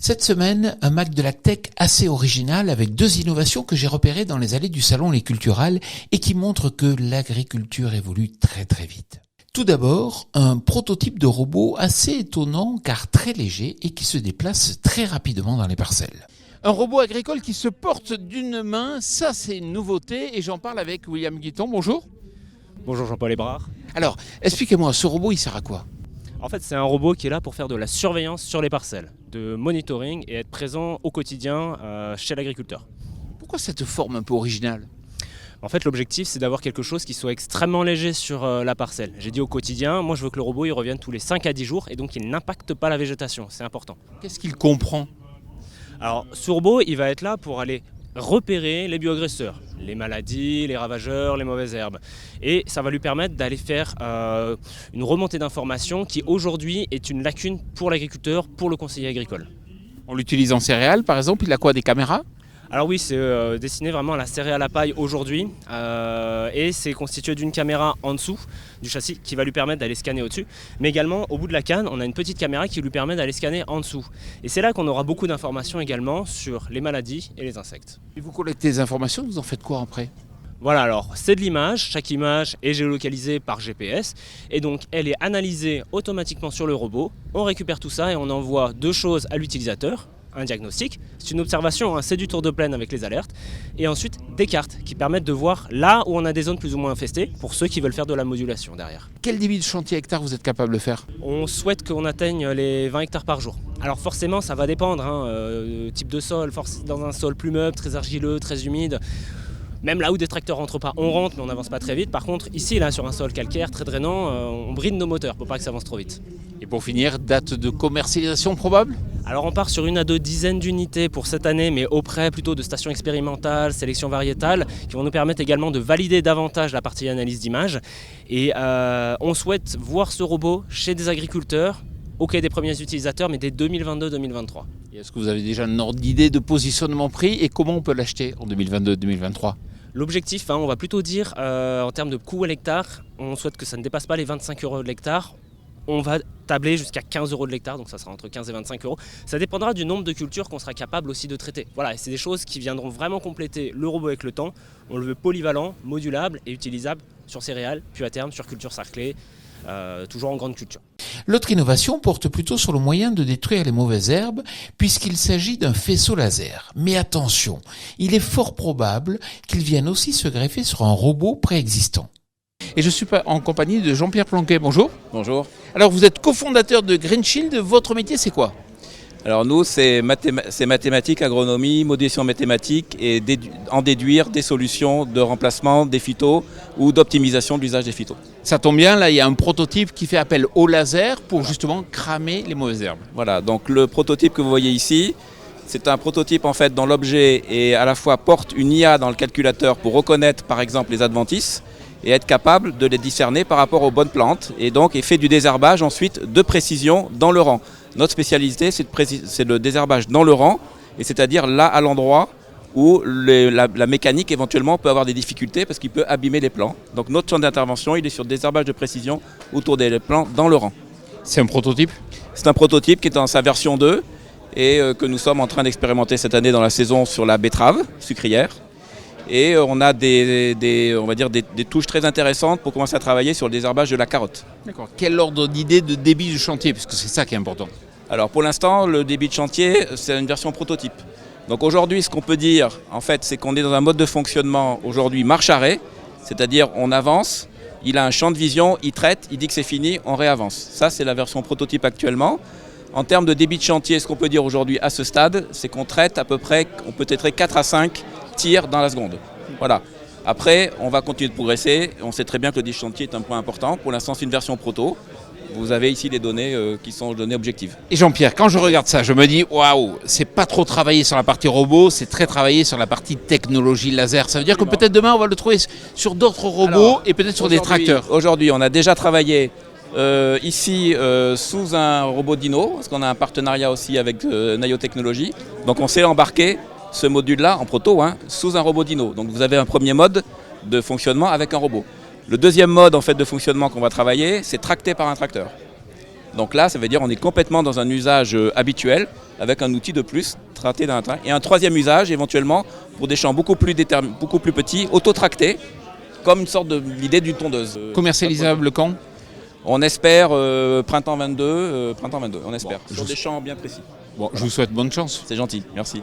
Cette semaine, un Mac de la Tech assez original avec deux innovations que j'ai repérées dans les allées du salon Les Culturales et qui montrent que l'agriculture évolue très très vite. Tout d'abord, un prototype de robot assez étonnant car très léger et qui se déplace très rapidement dans les parcelles. Un robot agricole qui se porte d'une main, ça c'est une nouveauté et j'en parle avec William Guiton. Bonjour. Bonjour Jean-Paul Hébrard. Alors, expliquez-moi, ce robot il sert à quoi ? En fait, c'est un robot qui est là pour faire de la surveillance sur les parcelles, de monitoring et être présent au quotidien chez l'agriculteur. Pourquoi cette forme un peu originale ? En fait, l'objectif, c'est d'avoir quelque chose qui soit extrêmement léger sur la parcelle. J'ai dit au quotidien, moi je veux que le robot il revienne tous les 5 à 10 jours et donc il n'impacte pas la végétation, c'est important. Qu'est-ce qu'il comprend ? Alors, ce robot, il va être là pour aller repérer les bioagresseurs, les maladies, les ravageurs, les mauvaises herbes. Et ça va lui permettre d'aller faire une remontée d'informations qui aujourd'hui est une lacune pour l'agriculteur, pour le conseiller agricole. On l'utilise en céréales par exemple, il a quoi, des caméras ? Alors oui, c'est destiné vraiment à la céréale à paille aujourd'hui et c'est constitué d'une caméra en dessous du châssis qui va lui permettre d'aller scanner au-dessus. Mais également, au bout de la canne, on a une petite caméra qui lui permet d'aller scanner en dessous. Et c'est là qu'on aura beaucoup d'informations également sur les maladies et les insectes. Et vous collectez des informations, vous en faites quoi après ? Voilà, alors c'est de l'image, chaque image est géolocalisée par GPS et donc elle est analysée automatiquement sur le robot. On récupère tout ça et on envoie deux choses à l'utilisateur. Un diagnostic, c'est une observation, c'est du tour de plaine avec les alertes, et ensuite des cartes qui permettent de voir là où on a des zones plus ou moins infestées pour ceux qui veulent faire de la modulation derrière. Quel débit de chantier hectare vous êtes capable de faire ? On souhaite qu'on atteigne les 20 hectares par jour. Alors forcément ça va dépendre, type de sol, dans un sol plumeux, très argileux, très humide. Même là où des tracteurs rentrent pas, on rentre mais on n'avance pas très vite. Par contre ici, là, sur un sol calcaire très drainant, on bride nos moteurs pour pas que ça avance trop vite. Et pour finir, date de commercialisation probable ? Alors on part sur 1 à 2 dizaines d'unités pour cette année, mais auprès plutôt de stations expérimentales, sélection variétale, qui vont nous permettre également de valider davantage la partie analyse d'images. Et on souhaite voir ce robot chez des agriculteurs, auprès des premiers utilisateurs, mais dès 2022-2023. Et est-ce que vous avez déjà une ordre d'idée de positionnement prix et comment on peut l'acheter en 2022-2023 ? L'objectif, on va plutôt dire, en termes de coût à l'hectare, on souhaite que ça ne dépasse pas les 25 € de l'hectare. On va tabler jusqu'à 15 € de l'hectare, donc ça sera entre 15 et 25 €. Ça dépendra du nombre de cultures qu'on sera capable aussi de traiter. Voilà, et c'est des choses qui viendront vraiment compléter le robot avec le temps. On le veut polyvalent, modulable et utilisable sur céréales, puis à terme sur culture sarclée, toujours en grande culture. L'autre innovation porte plutôt sur le moyen de détruire les mauvaises herbes puisqu'il s'agit d'un faisceau laser. Mais attention, il est fort probable qu'il vienne aussi se greffer sur un robot préexistant. Et je suis en compagnie de Jean-Pierre Planquet. Bonjour. Bonjour. Alors vous êtes cofondateur de Green Shield. Votre métier c'est quoi ? Alors nous, c'est mathématiques, agronomie, modélisation mathématique et en déduire des solutions de remplacement des phytos ou d'optimisation de l'usage des phytos. Ça tombe bien, là il y a un prototype qui fait appel au laser pour justement cramer les mauvaises herbes. Voilà, donc le prototype que vous voyez ici, c'est un prototype en fait dont l'objet est à la fois porte une IA dans le calculateur pour reconnaître par exemple les adventices et être capable de les discerner par rapport aux bonnes plantes et donc fait du désherbage ensuite de précision dans le rang. Notre spécialité, c'est le désherbage dans le rang, et c'est-à-dire là à l'endroit où la mécanique éventuellement peut avoir des difficultés parce qu'il peut abîmer les plants. Donc notre champ d'intervention, il est sur le désherbage de précision autour des plants dans le rang. C'est un prototype ? C'est un prototype qui est dans sa version 2 et que nous sommes en train d'expérimenter cette année dans la saison sur la betterave sucrière. Et on a des touches très intéressantes pour commencer à travailler sur le désherbage de la carotte. D'accord. Quel ordre d'idée de débit de chantier ? Parce que c'est ça qui est important. Alors pour l'instant, le débit de chantier, c'est une version prototype. Donc aujourd'hui, ce qu'on peut dire, en fait, c'est qu'on est dans un mode de fonctionnement aujourd'hui marche-arrêt, c'est-à-dire on avance, il a un champ de vision, il traite, il dit que c'est fini, on réavance. Ça, c'est la version prototype actuellement. En termes de débit de chantier, ce qu'on peut dire aujourd'hui à ce stade, c'est qu'on traite à peu près, on peut traiter 4 à 5 tirs dans la seconde. Voilà. Après, on va continuer de progresser. On sait très bien que le débit de chantier est un point important. Pour l'instant, c'est une version proto. Vous avez ici les données qui sont les données objectives. Et Jean-Pierre, quand je regarde ça, je me dis waouh, c'est pas trop travaillé sur la partie robot, c'est très travaillé sur la partie technologie laser. Ça veut dire que peut-être demain on va le trouver sur d'autres robots et peut-être sur des tracteurs. Aujourd'hui, on a déjà travaillé ici sous un robot Dino, parce qu'on a un partenariat aussi avec Naio Technologies. Donc on s'est embarqué ce module-là en proto sous un robot Dino. Donc vous avez un premier mode de fonctionnement avec un robot. Le deuxième mode en fait de fonctionnement qu'on va travailler, c'est tracté par un tracteur. Donc là, ça veut dire qu'on est complètement dans un usage habituel, avec un outil de plus, tracté d'un train. Et un troisième usage, éventuellement, pour des champs beaucoup plus petits, auto-tractés, comme une sorte d'idée d'une tondeuse. Commercialisable quand ? On espère printemps 22, on espère, Bon, sur des champs bien précis. Bon, je vous souhaite bonne chance. C'est gentil, merci.